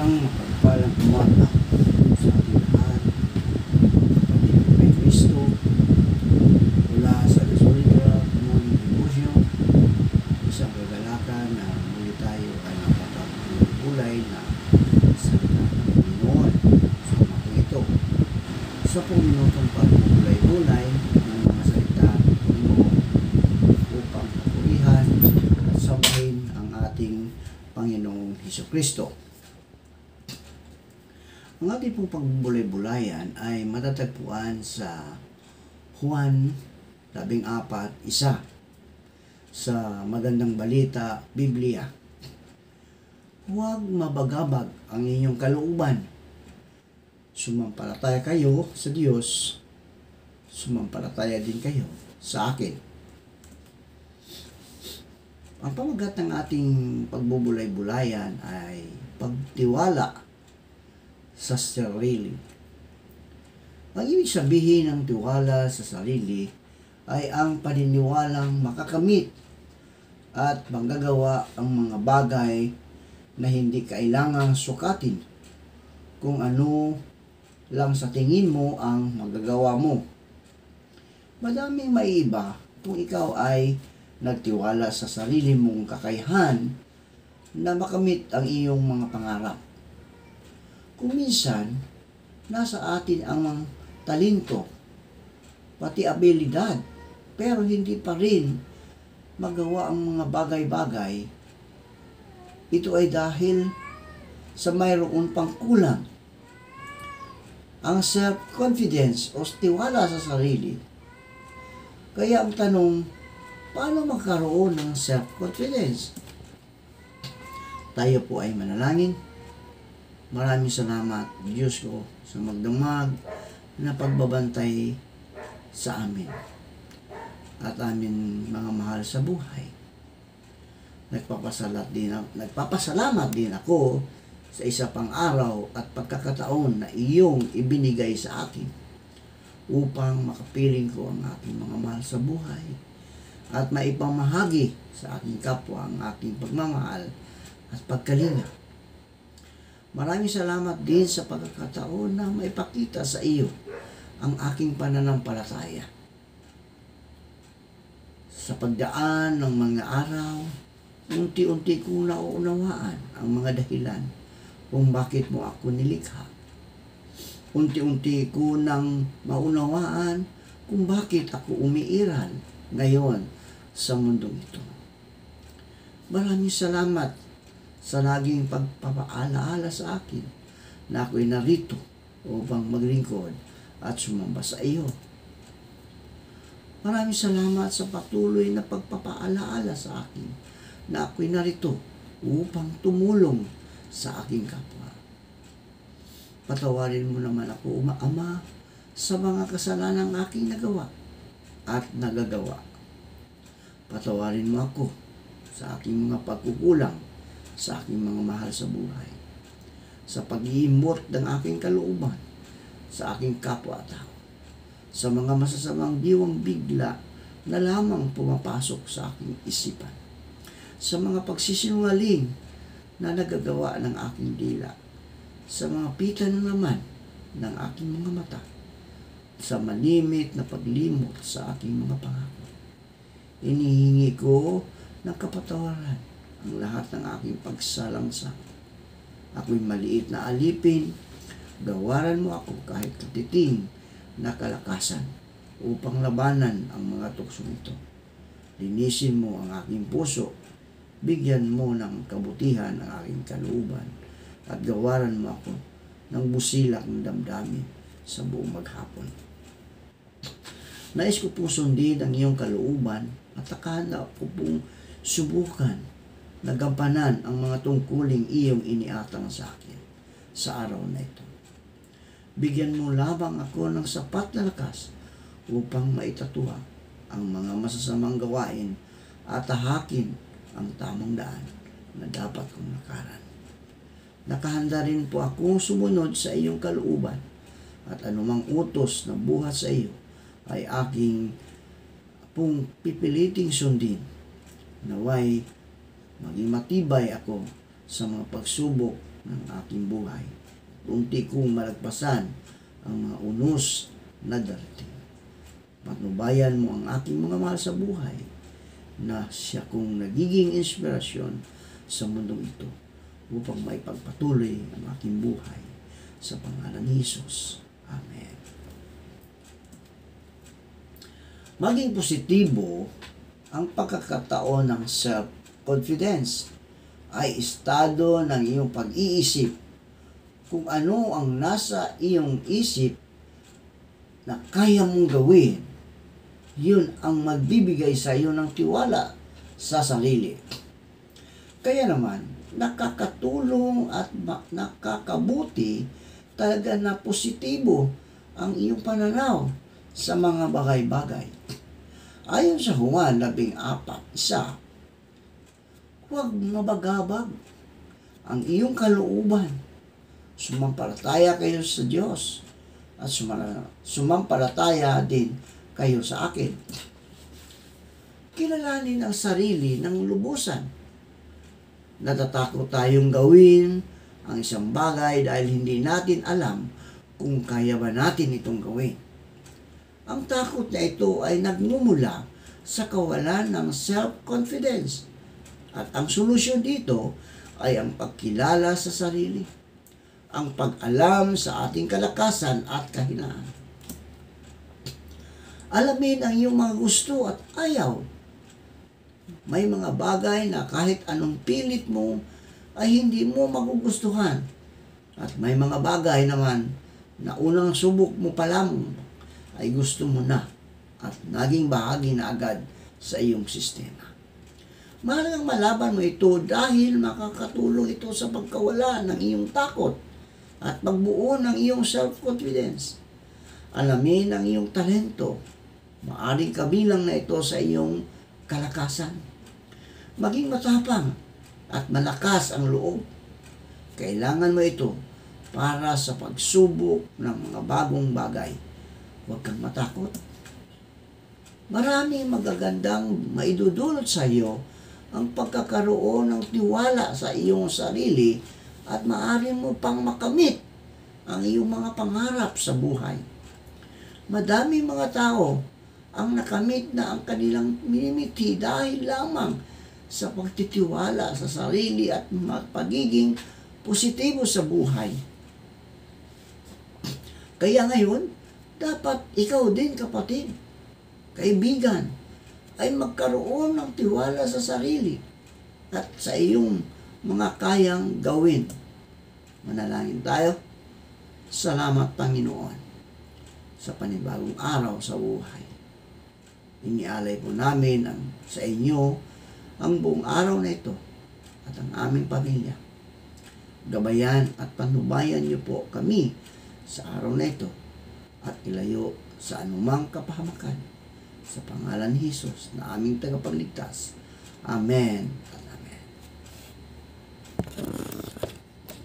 Isang mapagpalang umaga sa ating lahat. Kapatid ko kay Kristo, mula sa Gasolina Morning Devotion, isang kagalakan na muli tayo ay nakapag-ulay na salita ng Panginoon. So, natin ito. Sa minutong pag-ulay-ulay ng mga salita ng Panginoon upang purihan at sambahin ang ating Panginoong Hesukristo. Ang ating pong pagbulay-bulayan ay matatagpuan sa Juan 14:1 sa Magandang Balita, Biblia. Huwag mabagabag ang inyong kalooban. Sumampalataya kayo sa Diyos, sumampalataya din kayo sa akin. Ang pamagat ng ating pagbubulay-bulayan ay pagtiwala sa sarili. Ang ibig sabihin ng tiwala sa sarili ay ang paniniwalang makakamit at manggagawa ang mga bagay na hindi kailangang sukatin kung ano lang sa tingin mo ang magagawa mo. Madaming maiiba kung ikaw ay nagtiwala sa sarili mong kakayahan na makamit ang iyong mga pangarap. Kung minsan, nasa atin ang talento, pati abilidad, pero hindi pa rin magawa ang mga bagay-bagay. Ito ay dahil sa mayroon pang kulang. Ang self-confidence o tiwala sa sarili. Kaya ang tanong, paano magkaroon ng self-confidence? Tayo po ay manalangin. Maraming salamat, Diyos ko, sa magdamag na pagbabantay sa amin at amin mga mahal sa buhay. Nagpapasalamat din ako sa isa pang araw at pagkakataon na iyong ibinigay sa akin upang makapiling ko ang aking mga mahal sa buhay at maipamahagi sa aking kapwa ang aking pagmamahal at pagkalinga. Maraming salamat din sa pagkakataon na maipakita sa iyo ang aking pananampalataya. Sa pagdaan ng mga araw, unti-unti ko nauunawaan ang mga dahilan kung bakit mo ako nilikha. Unti-unti ko nang maunawaan kung bakit ako umiiral ngayon sa mundong ito. Maraming salamat sa laging pagpapaalaala sa akin na ako'y narito upang maglingkod at sumamba sa iyo. Maraming salamat sa patuloy na pagpapaalaala sa akin na ako'y narito upang tumulong sa aking kapwa. Patawarin mo naman ako, Ama, sa mga kasalanang aking nagawa at nagagawa. Patawarin mo ako sa aking mga pagkukulang sa aking mga mahal sa buhay, sa pag-iimot ng aking kalooban, sa aking kapwa-tao, sa mga masasamang diwang bigla na lamang pumapasok sa aking isipan, sa mga pagsisinungaling na nagagawa ng aking dila, sa mga pita ng naman ng aking mga mata, sa malimit na paglimot sa aking mga pangako. Inihingi ko ng kapatawaran ang lahat ng aking pagsalamsa. Ako'y maliit na alipin, gawaran mo ako kahit katiting na kalakasan upang labanan ang mga tuksong ito. Linisin mo ang aking puso, bigyan mo ng kabutihan ang aking kalooban, at gawaran mo ako ng busilak ng damdamin sa buong maghapon. Nais ko pong sundin ang iyong kalooban at akala ko pong subukan nagampanan ang mga tungkuling iyong iniatang sa akin sa araw na ito. Bigyan mo lamang ako ng sapat na lakas upang maitatuwa ang mga masasamang gawain at tahakin ang tamang daan na dapat kong lakaran. Nakahanda rin po akong sumunod sa iyong kalooban at anumang utos na buhat sa iyo ay aking pong pipiliting sundin. Naway maging matibay ako sa mga pagsubok ng aking buhay. Unti kong malagpasan ang mga unos na darating. Patnubayan mo ang aking mga mahal sa buhay na siya kong nagiging inspirasyon sa mundong ito upang maipagpatuloy ang aking buhay sa pangalan ni Jesus. Amen. Maging positibo ang pagkakataon ng self-confidence ay estado ng iyong pag-iisip kung ano ang nasa iyong isip na kaya mong gawin. Yun ang magbibigay sa iyo ng tiwala sa sarili. Kaya naman, nakakatulong at nakakabuti talaga na positibo ang iyong pananaw sa mga bagay-bagay. Ayon sa Juan 14:1, huwag mabagabag ang iyong kalooban. Sumampalataya kayo sa Diyos at sumampalataya din kayo sa akin. Kilalanin ang sarili ng lubusan. Natatakot tayong gawin ang isang bagay dahil hindi natin alam kung kaya ba natin itong gawin. Ang takot na ito ay nagmumula sa kawalan ng self-confidence. At ang solusyon dito ay ang pagkilala sa sarili. Ang pag-alam sa ating kalakasan at kahinaan. Alamin ang iyong mga gusto at ayaw. May mga bagay na kahit anong pilit mo ay hindi mo magugustuhan. At may mga bagay naman na unang subok mo pa lang ay gusto mo na at naging bahagi na agad sa iyong sistema. Mahalagang malaban mo ito dahil makakatulong ito sa pagkawala ng iyong takot at pagbuo ng iyong self-confidence. Alamin ang iyong talento. Maaring kabilang na ito sa iyong kalakasan. Maging matapang at malakas ang loob. Kailangan mo ito para sa pagsubok ng mga bagong bagay. Huwag kang matakot. Maraming magagandang maidudulot sa iyo ang pagkakaroon ng tiwala sa iyong sarili at maaari mo pang makamit ang iyong mga pangarap sa buhay. Madami mga tao ang nakamit na ang kanilang minimiti dahil lamang sa pagtitiwala sa sarili at pagiging positibo sa buhay. Kaya ngayon, dapat ikaw din kapatid, kaibigan, ay magkaroon ng tiwala sa sarili at sa iyong mga kayang gawin. Manalangin tayo. Salamat Panginoon sa panibagong araw sa buhay. Inialay po namin sa inyo ang buong araw na ito at ang aming pamilya. Gabayan at panubayan niyo po kami sa araw na ito at ilayo sa anumang kapahamakan sa pangalan ni Jesus na aming tagapagligtas. Amen at amen.